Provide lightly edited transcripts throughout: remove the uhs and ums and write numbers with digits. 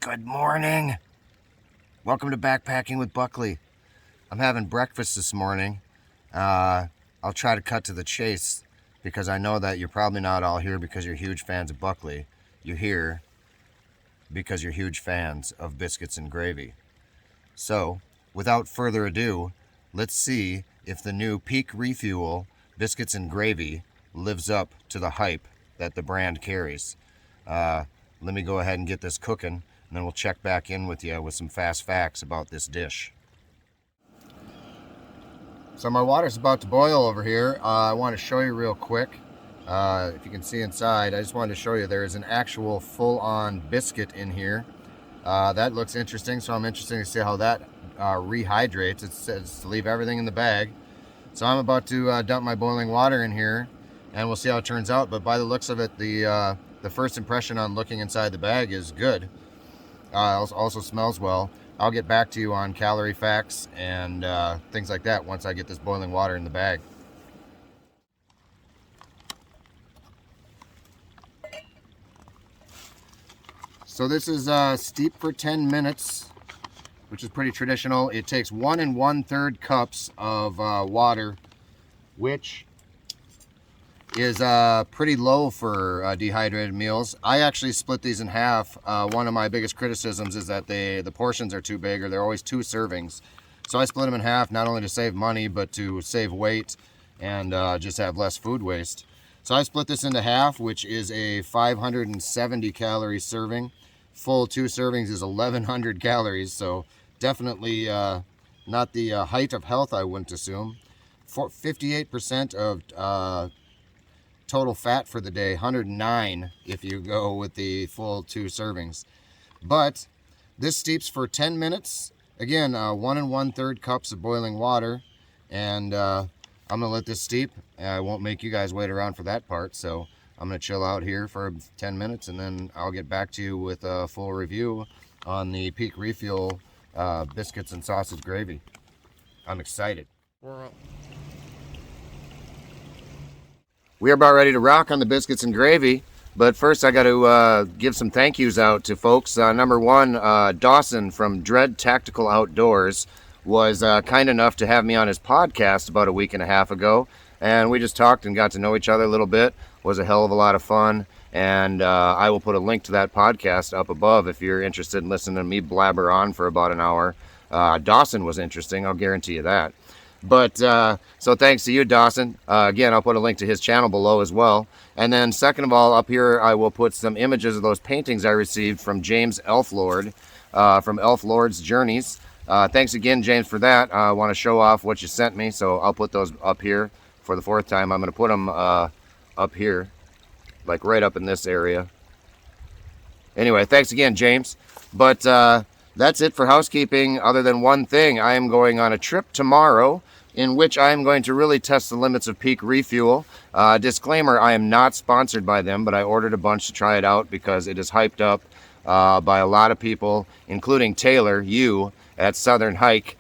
Good morning. Welcome to Backpacking with Buckley. I'm having breakfast this morning. I'll try to cut to the chase because I know that you're probably not all here because you're huge fans of Buckley. You're here because you're huge fans of biscuits and gravy. So, without further ado, let's see if the new PeakRefuel Biscuits and Gravy lives up to the hype that the brand carries. Let me go ahead and get this cooking, and then we'll check back in with you with some fast facts about this dish. So my water's about to boil over here. I want to show you real quick. If you can see inside, I just wanted to show you there is an actual full-on biscuit in here. That looks interesting, so I'm interested to see how that rehydrates. It says to leave everything in the bag. So I'm about to dump my boiling water in here, and we'll see how it turns out. But by the looks of it, the first impression on looking inside the bag is good. Also smells well. I'll get back to you on calorie facts and things like that once I get this boiling water in the bag. So this is steep for 10 minutes, which is pretty traditional. It takes 1 1/3 cups of water, which is pretty low for dehydrated meals. I actually split these in half. One of my biggest criticisms is that the portions are too big, or they're always 2 servings. So I split them in half, not only to save money, but to save weight and just have less food waste. So I split this into half, which is a 570 calorie serving. Full 2 servings is 1,100 calories, so definitely not the height of health, I wouldn't assume. 58% of total fat for the day, 109 if you go with the full 2 servings. But this steeps for 10 minutes. Again, 1 1/3 cups of boiling water, and I'm gonna let this steep. I won't make you guys wait around for that part, so I'm gonna chill out here for 10 minutes, and then I'll get back to you with a full review on the PeakRefuel biscuits and sausage gravy. I'm excited. We are about ready to rock on the biscuits and gravy, but first I got to give some thank yous out to folks. Number one, Dawson from Dredd Tactical Outdoors was kind enough to have me on his podcast about a week and a half ago, and we just talked and got to know each other a little bit. It was a hell of a lot of fun, and I will put a link to that podcast up above if you're interested in listening to me blabber on for about an hour. Dawson was interesting, I'll guarantee you that. But so thanks to you, Dawson. Again, I'll put a link to his channel below as well. And then second of all, up here I will put some images of those paintings I received from James Elflord from Elflord's Journeys. Thanks again, James, for that. I want to show off what you sent me, so I'll put those up here for the 4th time. I'm going to put them up here, like right up in this area. Anyway, thanks again, James. But that's it for housekeeping, other than one thing. I am going on a trip tomorrow in which I am going to really test the limits of PeakRefuel. Disclaimer, I am not sponsored by them, but I ordered a bunch to try it out because it is hyped up by a lot of people, including Taylor, you, at SouthernHikes,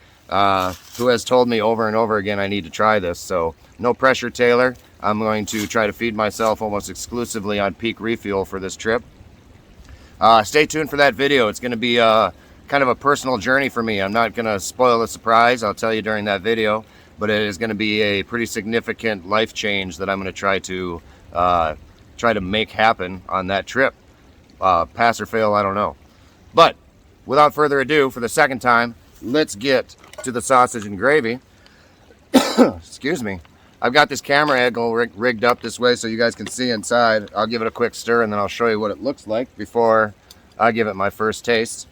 who has told me over and over again I need to try this. So no pressure, Taylor. I'm going to try to feed myself almost exclusively on PeakRefuel for this trip. Stay tuned for that video. It's going to be kind of a personal journey for me. I'm not going to spoil the surprise. I'll tell you during that video, but it is going to be a pretty significant life change that I'm going to try to make happen on that trip. Pass or fail, I don't know. But without further ado, for the 2nd time, let's get to the sausage and gravy. Excuse me. I've got this camera angle rigged up this way so you guys can see inside. I'll give it a quick stir and then I'll show you what it looks like before I give it my first taste.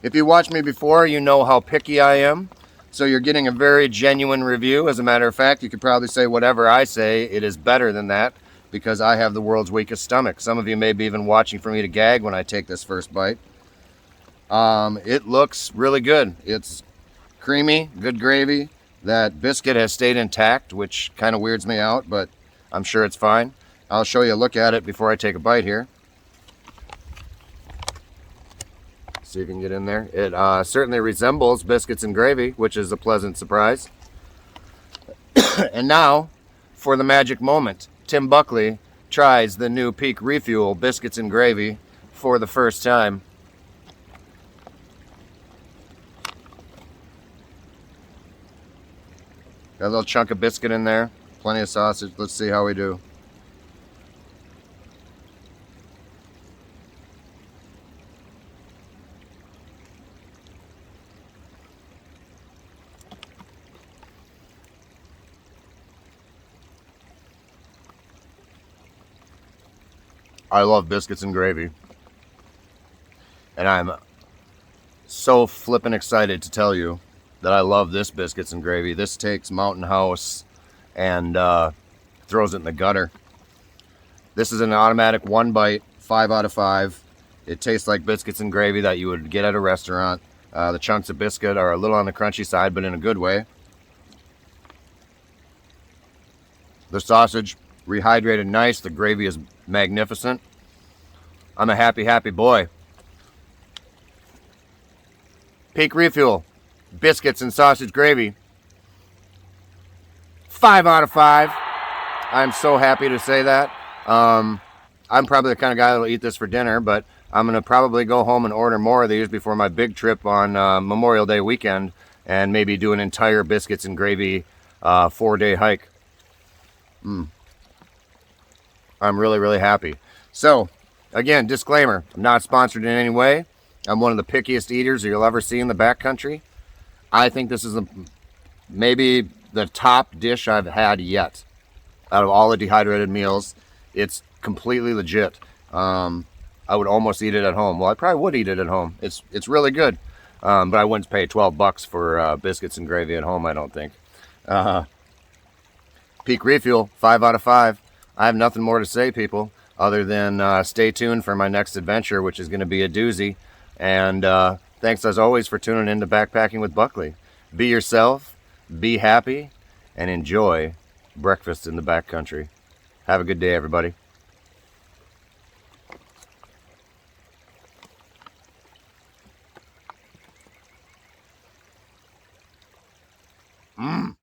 If you watched me before, you know how picky I am. So you're getting a very genuine review. As a matter of fact, you could probably say whatever I say, it is better than that because I have the world's weakest stomach. Some of you may be even watching for me to gag when I take this first bite. It looks really good. It's creamy, good gravy. That biscuit has stayed intact, which kind of weirds me out, but I'm sure it's fine. I'll show you a look at it before I take a bite here. See if you can get in there. It certainly resembles biscuits and gravy, which is a pleasant surprise. And now, for the magic moment, Tim Buckley tries the new PeakRefuel Biscuits and Gravy for the first time. Got a little chunk of biscuit in there. Plenty of sausage. Let's see how we do. I love biscuits and gravy. And I'm so flippin' excited to tell you that I love this biscuits and gravy. This takes Mountain House and throws it in the gutter. This is an automatic 1 bite, 5 out of 5. It tastes like biscuits and gravy that you would get at a restaurant. The chunks of biscuit are a little on the crunchy side, but in a good way. The sausage, rehydrated nice. The gravy is magnificent. I'm a happy, happy boy. PeakRefuel Biscuits and Sausage Gravy. 5 out of 5. I'm so happy to say that. I'm probably the kind of guy that'll eat this for dinner, but I'm going to probably go home and order more of these before my big trip on Memorial Day weekend and maybe do an entire biscuits and gravy 4-day hike. I'm really, really happy. So, again, disclaimer, I'm not sponsored in any way. I'm one of the pickiest eaters you'll ever see in the backcountry. I think this is maybe the top dish I've had yet out of all the dehydrated meals. It's completely legit. I would almost eat it at home. Well, I probably would eat it at home. It's really good. But I wouldn't pay $12 for biscuits and gravy at home, I don't think. PeakRefuel, 5 out of 5. I have nothing more to say, people, other than stay tuned for my next adventure, which is going to be a doozy. And thanks, as always, for tuning in to Backpacking with Buckley. Be yourself, be happy, and enjoy breakfast in the backcountry. Have a good day, everybody. Mmm.